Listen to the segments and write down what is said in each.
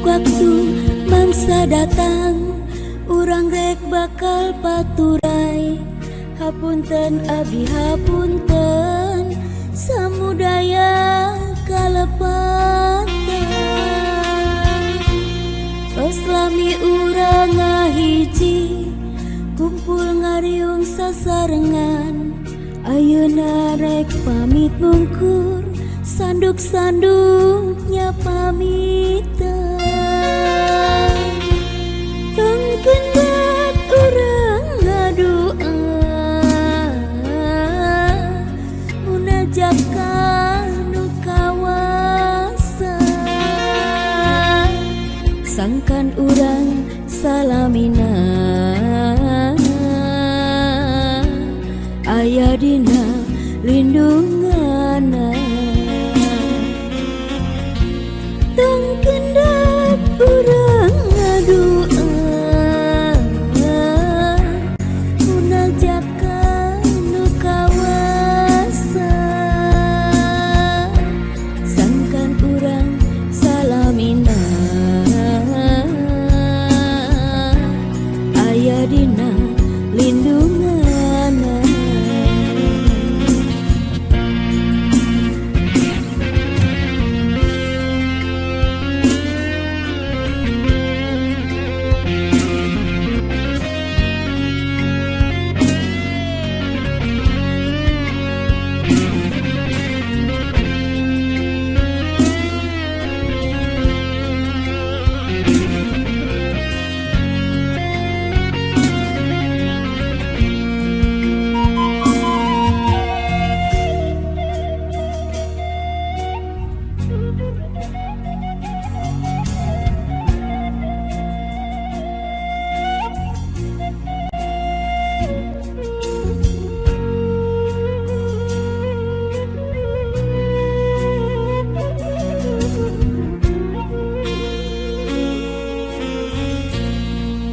waktu mangsa datang, urang rek bakal paturai. Hapunten abi hapunten, samudaya kalepatan. Tos lami urang ngahiji, kumpul ngariung sasarengan. Ayeuna rek pamit mungkur, sanduk-sanduknya pamitan. Tong kendat urang ngadua, munajat ka nu kawasa. Sangkan urang salamina, aya dina lindungana. Tong kendat urang ngadua, munajat ka nu kawasa. Sangkan urang salamina, aya dina lindungana.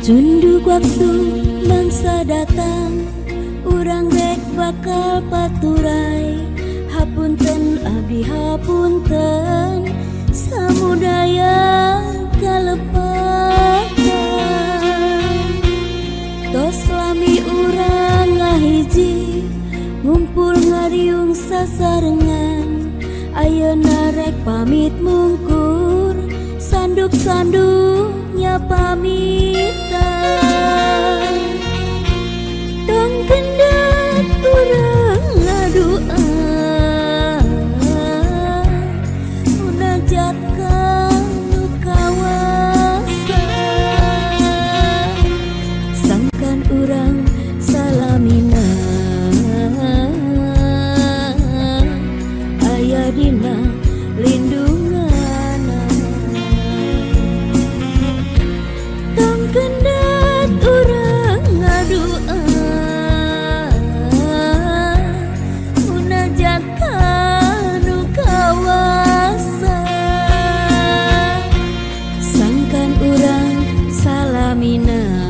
Cunduk waktu mangsa datang, urang rek bakal paturai. Hapunten abdi hapunten, samudaya kalepatan. Tos lami urang ngahiji, ngumpul ngariung sasarengan. Ayeuna rek pamit mungkur, sanduk-sanduknya pamitan. Tong kendat urang ngadua, munajat ka nu kawasa. Sangkan urang salamina, aya dina lindungana. Tong kendat urang ngadua, munajat ka nu kawasa. Sangkan urang salamina,